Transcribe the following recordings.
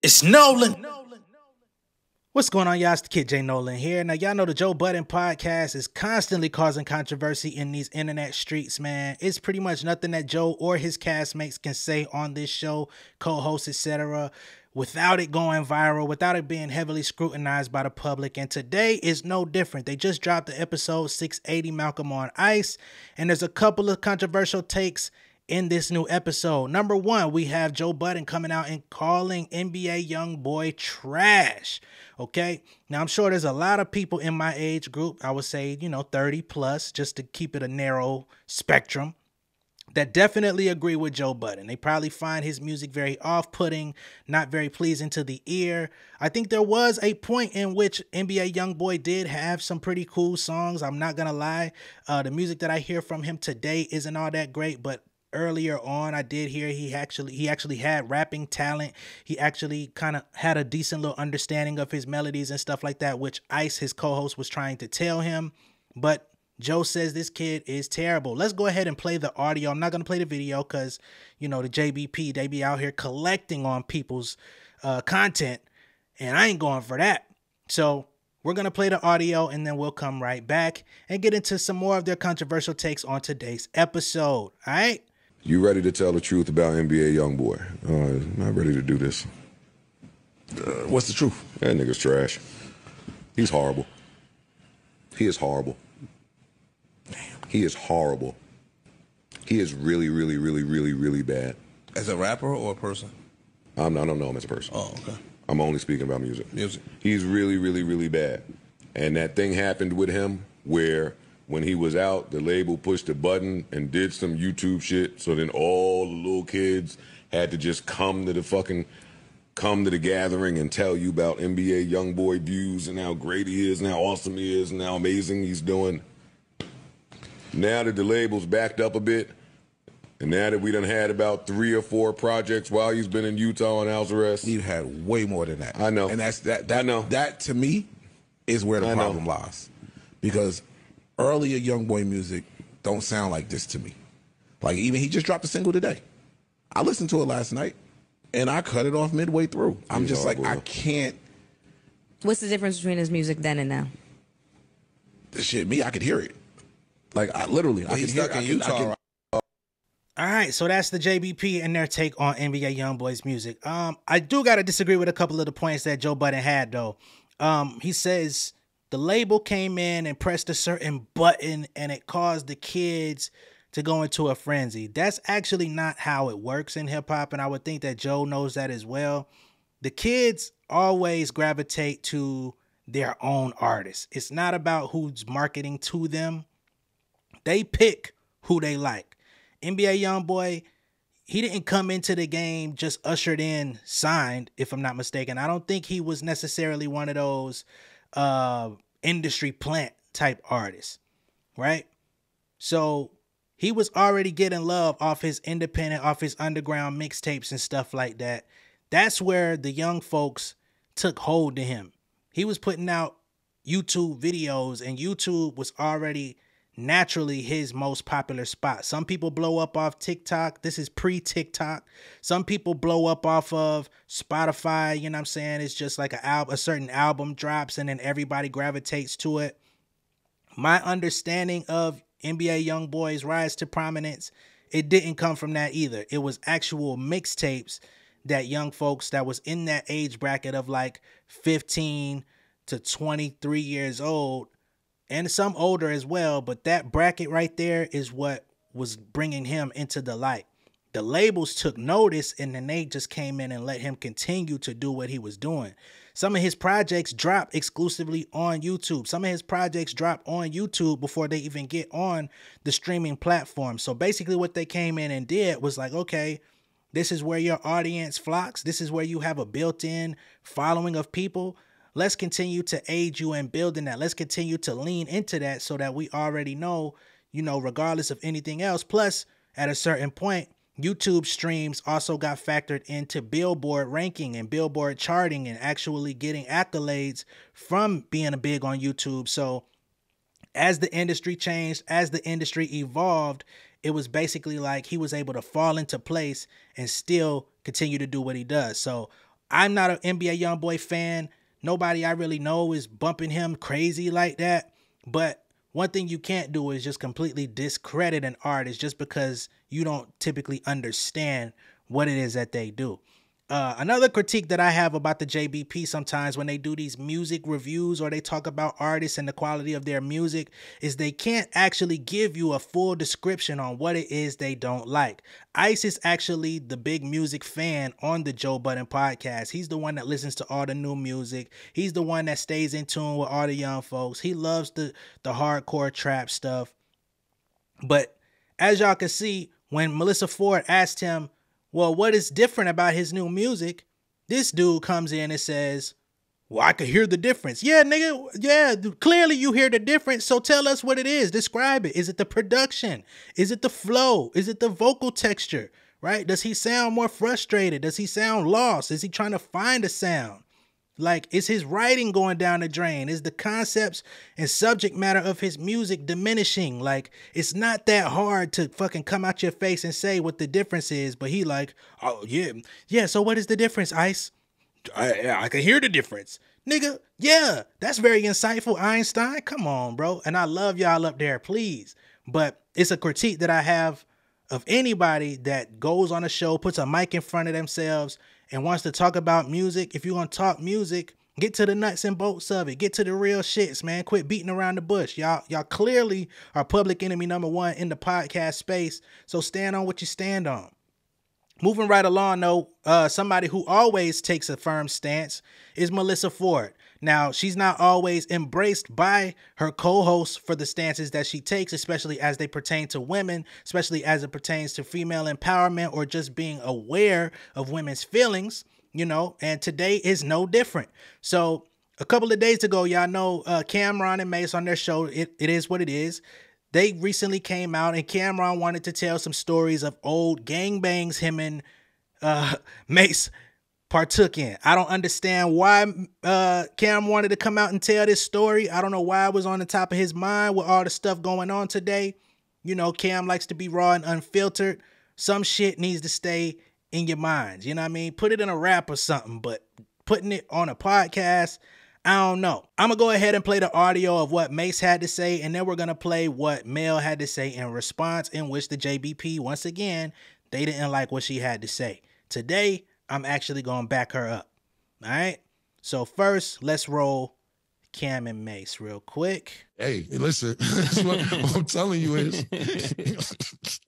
It's Nolan. What's going on, y'all? It's the kid J Nolan here. Now, y'all know the Joe Budden podcast is constantly causing controversy in these internet streets, man. It's pretty much nothing that Joe or his castmates can say on this show, co-hosts, etc., without it going viral, without it being heavily scrutinized by the public. And today is no different. They just dropped the episode 680, Malcolm on Ice, and there's a couple of controversial takes in this new episode. Number one, we have Joe Budden coming out and calling NBA Youngboy trash. Okay, now I'm sure there's a lot of people in my age group, I would say, 30 plus, just to keep it a narrow spectrum, that definitely agree with Joe Budden. They probably find his music very off-putting, not very pleasing to the ear. I think there was a point in which NBA Youngboy did have some pretty cool songs. I'm not gonna lie. The music that I hear from him today isn't all that great, but earlier on, I did hear he actually had rapping talent. He actually kind of had a decent little understanding of his melodies and stuff like that, which Ice, his co-host, was trying to tell him. But Joe says this kid is terrible. Let's go ahead and play the audio. I'm not going to play the video because, the JBP, they be out here collecting on people's content, and I ain't going for that. So we're going to play the audio, and then we'll come right back and get into some more of their controversial takes on today's episode. All right? You ready to tell the truth about NBA Youngboy? Not ready to do this. What's the truth? That nigga's trash. He's horrible. He is horrible. Damn. He is horrible. He is really, really, really, really, really bad. As a rapper or a person? I don't know him as a person. Oh, okay. I'm only speaking about music. Music. He's really, really, really bad. And that thing happened with him where when he was out, the label pushed a button and did some YouTube shit. So then all the little kids had to just come to the gathering and tell you about NBA Youngboy views and how great he is and how awesome he is and how amazing he's doing. Now that the label's backed up a bit, and now that we done had about 3 or 4 projects while he's been in Utah on house arrest. You've had way more than that. I know. And I know. That to me is where the problem lies. Because earlier Youngboy music don't sound like this to me. Like, even he just dropped a single today. I listened to it last night, and I cut it off midway through. I'm just like, I can't. What's the difference between his music then and now? This shit, me, I could hear it. Like, I could hear it. In Utah. All right, so that's the JBP and their take on NBA Youngboy's music. I do got to disagree with a couple of the points that Joe Budden had, though. He says the label came in and pressed a certain button and it caused the kids to go into a frenzy. That's actually not how it works in hip hop, and I would think that Joe knows that as well. The kids always gravitate to their own artists. It's not about who's marketing to them. They pick who they like. NBA Youngboy, he didn't come into the game just ushered in, signed, if I'm not mistaken. I don't think he was necessarily one of those industry plant type artists, right? So he was already getting love off his independent, off his underground mixtapes and stuff like that. That's where the young folks took hold to him. He was putting out YouTube videos, and YouTube was already naturally his most popular spot. Some people blow up off TikTok. This is pre-TikTok. Some people blow up off of Spotify. You know what I'm saying? It's just like a certain album drops and then everybody gravitates to it. My understanding of NBA Youngboy's rise to prominence, it didn't come from that either. It was actual mixtapes that young folks that was in that age bracket of like 15 to 23 years old, and some older as well, but that bracket right there is what was bringing him into the light. The labels took notice, and then they just came in and let him continue to do what he was doing. Some of his projects drop exclusively on YouTube. Some of his projects drop on YouTube before they even get on the streaming platform. So basically what they came in and did was like, okay, this is where your audience flocks. This is where you have a built-in following of people. Let's continue to aid you in building that. Let's continue to lean into that so that we already know, regardless of anything else. Plus, at a certain point, YouTube streams also got factored into Billboard ranking and Billboard charting and actually getting accolades from being big on YouTube. So as the industry changed, as the industry evolved, it was basically like he was able to fall into place and still continue to do what he does. So I'm not an NBA Youngboy fan. Nobody I really know is bumping him crazy like that. But one thing you can't do is just completely discredit an artist just because you don't typically understand what it is that they do. Another critique that I have about the JBP sometimes when they do these music reviews or they talk about artists and the quality of their music is they can't actually give you a full description on what it is they don't like. Ice is actually the big music fan on the Joe Budden podcast. He's the one that listens to all the new music. He's the one that stays in tune with all the young folks. He loves the hardcore trap stuff. But as y'all can see, when Melyssa Ford asked him, well, what is different about his new music? This dude comes in and says, well, I can hear the difference. Yeah, nigga. Yeah, clearly you hear the difference. So tell us what it is. Describe it. Is it the production? Is it the flow? Is it the vocal texture? Right? Does he sound more frustrated? Does he sound lost? Is he trying to find a sound? Like, is his writing going down the drain? Is the concepts and subject matter of his music diminishing? Like, it's not that hard to fucking come out your face and say what the difference is. But he like, oh, yeah. Yeah, so what is the difference, Ice? I can hear the difference. Nigga, yeah, that's very insightful, Einstein. Come on, bro. And I love y'all up there, please. But it's a critique that I have of anybody that goes on a show, puts a mic in front of themselves, and wants to talk about music. If you're going to talk music, get to the nuts and bolts of it. Get to the real shits, man. Quit beating around the bush. Y'all clearly are public enemy number one in the podcast space. So stand on what you stand on. Moving right along, though, somebody who always takes a firm stance is Melyssa Ford. Now, she's not always embraced by her co-hosts for the stances that she takes, especially as they pertain to women, especially as it pertains to female empowerment or just being aware of women's feelings, you know, and today is no different. So a couple of days ago, y'all know Camron and Mase on their show, it is what it is. They recently came out and Camron wanted to tell some stories of old gangbangs him and Mase partook in. I don't understand why Cam wanted to come out and tell this story. I don't know why it was on the top of his mind with all the stuff going on today. You know, Cam likes to be raw and unfiltered. Some shit needs to stay in your minds. You know what I mean? Put it in a rap or something, but putting it on a podcast, I don't know. I'm going to go ahead and play the audio of what Mase had to say, and then we're going to play what Mel had to say in response, in which the JBP, once again, they didn't like what she had to say. Today, I'm actually going to back her up. All right? So first, let's roll Cam and Mase real quick. Hey, listen, what I'm telling you is,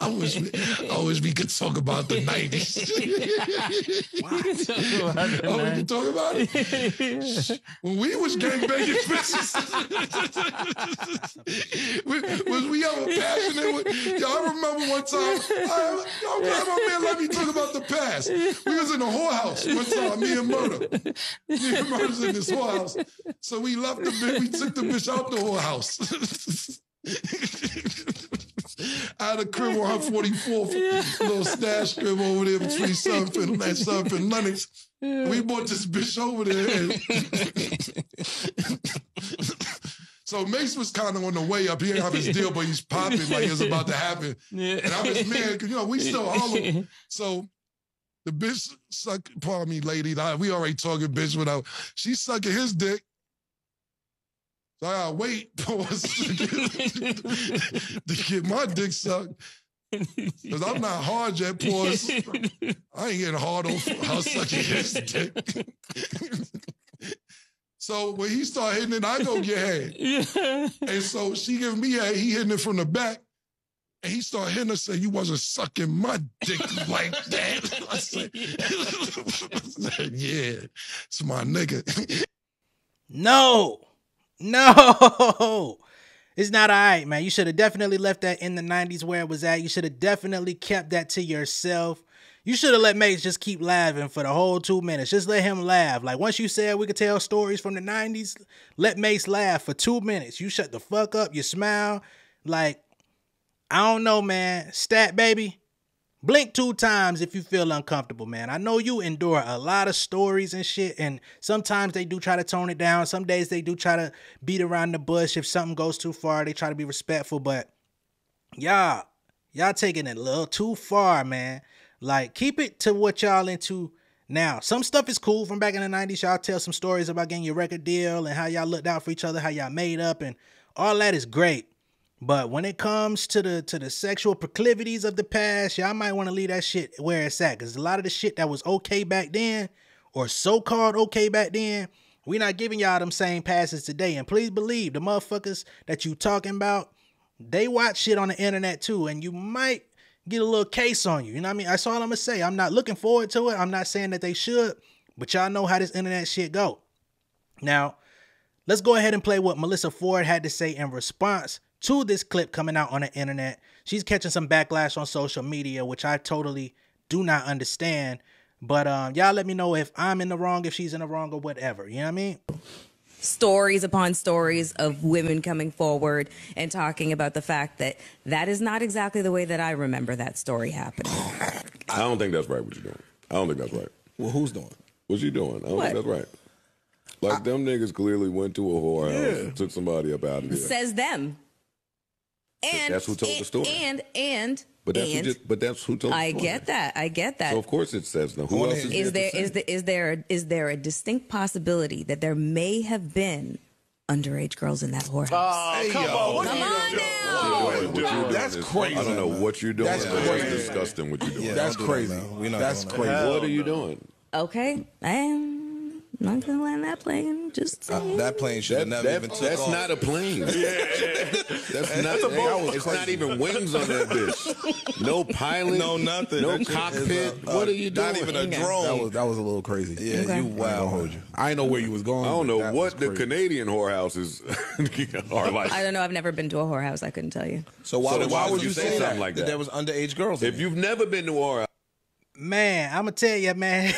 I wish we could talk about the 90s. We can talk about it? When we was gangbanging bitches, was we ever passionate with, y'all remember one time, my man let me talk about the past. We was in a whorehouse one time, me and Murder. Me and Murder's in this whorehouse. So we left the bitch, we took the bitch out the whorehouse. I had a crib on 144th, a little stash crib over there between Surf and Lennox. We bought this bitch over there. So Mase was kind of on the way up. He didn't have his deal, but he's popping like it was about to happen. And I'm his man, because, you know, we still Harlem. So the bitch sucked, pardon me, lady, we already talking bitch without, she's sucking his dick. So I gotta wait to get my dick sucked. Because I'm not hard yet, pause. I ain't getting hard on how sucking his dick. So when he start hitting it, I go get head. And so she giving me head, he hitting it from the back. And he started hitting her, say, you wasn't sucking my dick like that. I said, yeah, it's my nigga. No, it's not all right, man. You should have definitely left that in the 90s where it was at. You should have definitely kept that to yourself. You should have let Mase just keep laughing for the whole 2 minutes. Just let him laugh. Like, once you said we could tell stories from the 90s, let Mase laugh for 2 minutes. You shut the fuck up, you smile. Like, I don't know, man. Stat, baby. Blink 2 times if you feel uncomfortable, man. I know you endure a lot of stories and shit, and sometimes they do try to tone it down. Some days they do try to beat around the bush. If something goes too far, they try to be respectful, but y'all taking it a little too far, man. Like, keep it to what y'all into Now, some stuff is cool from back in the 90s. Y'all tell some stories about getting your record deal and how y'all looked out for each other, how y'all made up, and all that is great. But when it comes to the sexual proclivities of the past, y'all might want to leave that shit where it's at. Because a lot of the shit that was okay back then, or so-called okay back then, we not giving y'all them same passes today. And please believe, the motherfuckers that you talking about, they watch shit on the internet too. And you might get a little case on you. You know what I mean? That's all I'm going to say. I'm not looking forward to it. I'm not saying that they should. But y'all know how this internet shit go. Now, let's go ahead and play what Melyssa Ford had to say in response to this clip coming out on the internet. She's catching some backlash on social media, which I totally do not understand. But y'all let me know if I'm in the wrong, if she's in the wrong, or whatever. You know what I mean? Stories upon stories of women coming forward and talking about the fact that that is not exactly the way that I remember that story happening. I don't think that's right what you're doing. I don't think that's right. Well, who's doing? What you doing? I don't think that's right. Like, them niggas clearly went to a whorehouse and took somebody up out of there. Says them. And that's who told the story. But that's who told the story. I get that. So of course it says them. Who else is there a distinct possibility that there may have been underage girls in that whorehouse? Oh, come on now. That's crazy. I don't know what you're doing. That's That's crazy. disgusting what you're doing. Yeah, that's crazy. That's crazy. What are you doing? Okay, I am not gonna land that plane. Just saying. That plane should have never even took That's off. not a plane. That's not. It's not even wings on that bitch. No pilot. No nothing. No That shit cockpit. is What are you doing? Not even a drone. That was a little crazy. Yeah, Okay. you wow. Hold you. I didn't know where you was going. I don't know That what was the crazy. Canadian whorehouses are like. I don't know. I've never been to a whorehouse. I couldn't tell you. So why would you say something like that? There was underage girls. If you've never been to a whorehouse, Man, I'm going to tell you, man.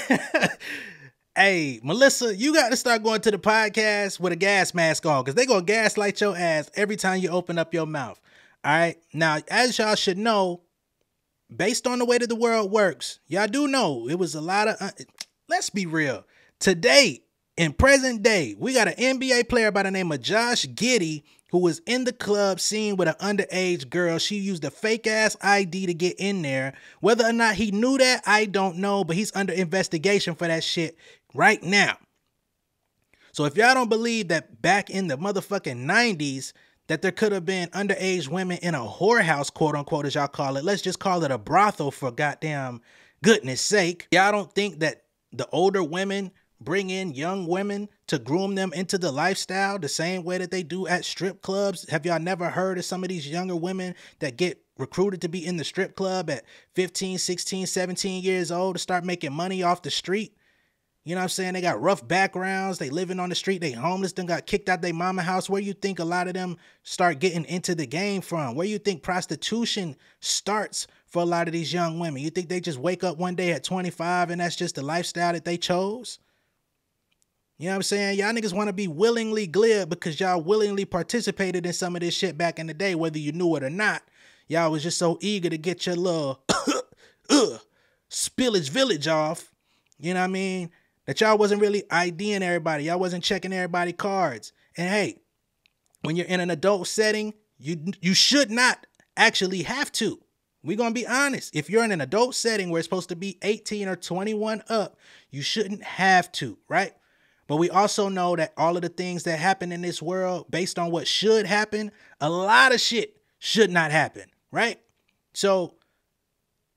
Hey, Melyssa, you got to start going to the podcast with a gas mask on, because they going to gaslight your ass every time you open up your mouth. All right? Now, as y'all should know, based on the way that the world works, y'all do know it was a lot of... let's be real. Today, in present day, we got an NBA player by the name of Josh Giddey who was in the club scene with an underage girl. She used a fake-ass ID to get in there. Whether or not he knew that, I don't know, but he's under investigation for that shit right now. So if y'all don't believe that back in the motherfucking 90s that there could have been underage women in a whorehouse, quote unquote, as y'all call it, let's just call it a brothel for goddamn goodness sake. Y'all don't think that the older women bring in young women to groom them into the lifestyle the same way that they do at strip clubs? Have y'all never heard of some of these younger women that get recruited to be in the strip club at 15, 16, 17 years old to start making money off the street? You know what I'm saying? They got rough backgrounds. They living on the street. They homeless. Then got kicked out their mama house. Where you think a lot of them start getting into the game from? Where you think prostitution starts for a lot of these young women? You think they just wake up one day at 25 and that's just the lifestyle that they chose? You know what I'm saying? Y'all niggas want to be willingly glib because y'all willingly participated in some of this shit back in the day, whether you knew it or not. Y'all was just so eager to get your little spillage village off. You know what I mean? That y'all wasn't really IDing everybody. Y'all wasn't checking everybody's cards. And hey, when you're in an adult setting, you should not actually have to. We're going to be honest. If you're in an adult setting where it's supposed to be 18 or 21 up, you shouldn't have to, right? But we also know that all of the things that happen in this world, based on what should happen, a lot of shit should not happen, right? So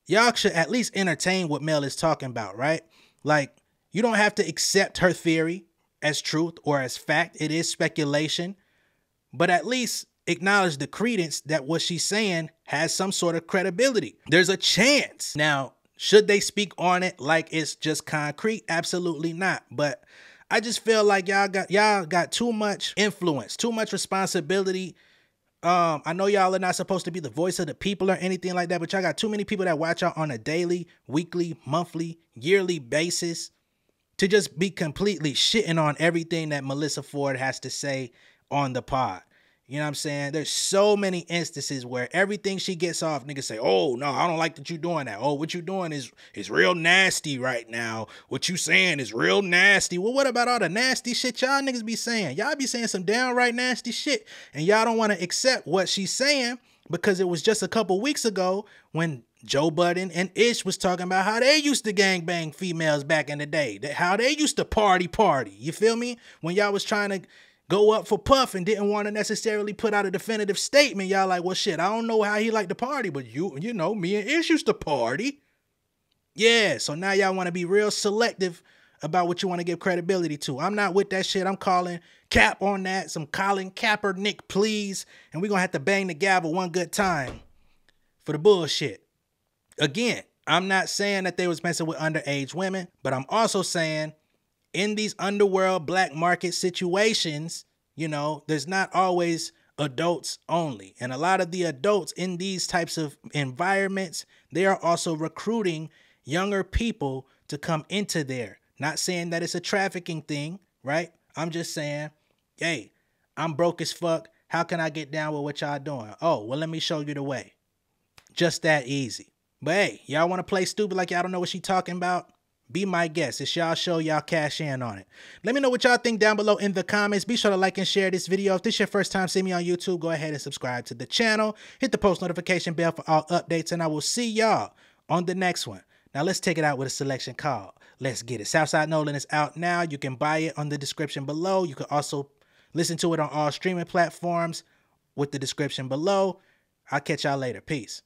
y'all should at least entertain what Mel is talking about, right? Like, you don't have to accept her theory as truth or as fact. It is speculation. But at least acknowledge the credence that what she's saying has some sort of credibility. There's a chance. Now, should they speak on it like it's just concrete? Absolutely not. But I just feel like y'all got too much influence, too much responsibility. I know y'all are not supposed to be the voice of the people or anything like that, but y'all got too many people that watch y'all on a daily, weekly, monthly, yearly basis to just be completely shitting on everything that Melyssa Ford has to say on the pod. You know what I'm saying? There's so many instances where everything she gets off, niggas say, oh, no, I don't like that you doing that. Oh, what you doing is real nasty right now. What you saying is real nasty. Well, what about all the nasty shit y'all niggas be saying? Y'all be saying some downright nasty shit, and y'all don't want to accept what she's saying because it was just a couple weeks ago when Joe Budden and Ish was talking about how they used to gangbang females back in the day. How they used to party. You feel me? When y'all was trying to go up for Puff and didn't want to necessarily put out a definitive statement, y'all like, well, shit, I don't know how he liked to party, but you know, me and Ish used to party. Yeah, so now y'all want to be real selective about what you want to give credibility to. I'm not with that shit. I'm calling Cap on that. Some Colin Kaepernick, please. And we're going to have to bang the gavel one good time for the bullshit. Again, I'm not saying that they was messing with underage women, but I'm also saying in these underworld black market situations, you know, there's not always adults only. And a lot of the adults in these types of environments, they are also recruiting younger people to come into there. Not saying that it's a trafficking thing, right? I'm just saying, hey, I'm broke as fuck. How can I get down with what y'all doing? Oh, well, let me show you the way. Just that easy. But hey, y'all want to play stupid like y'all don't know what she talking about? Be my guest. It's y'all show, y'all cash in on it. Let me know what y'all think down below in the comments. Be sure to like and share this video. If this is your first time seeing me on YouTube, go ahead and subscribe to the channel. Hit the post notification bell for all updates, and I will see y'all on the next one. Now let's take it out with a selection called Let's Get It. Southside Nolan is out now. You can buy it on the description below. You can also listen to it on all streaming platforms with the description below. I'll catch y'all later. Peace.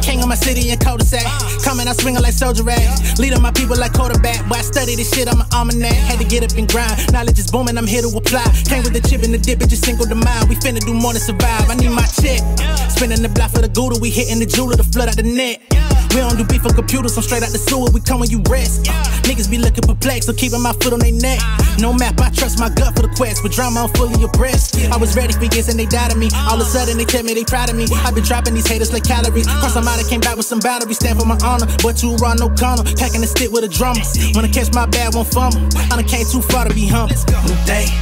King of my city and cul-de-sac. Coming, I swinging like soldier rag. Leading my people like quarterback. But I study this shit, I'm an almanac. Had to get up and grind. Knowledge is booming, I'm here to apply. Came with the chip and the dip, it just single the mind. We finna do more than survive. I need my check. Spinning the block for the Gouda. We hitting the jeweler to flood out the net. We don't do beef on computers, I'm straight out the sewer. We come when you rest. Niggas be looking perplexed, so keeping my foot on their neck. No map, I trust my gut for the quest. With drama, I'm fully abreast. I was ready for years and they died of me. All of a sudden, they tell me they proud of me. I've been dropping these haters like calories. Cross them out, I came back with some boundaries. Stand for my honor, but you run no corner. Packing the stick with a drummer. When I catch my bad, won't fumble. I done came too far to be humble. New day,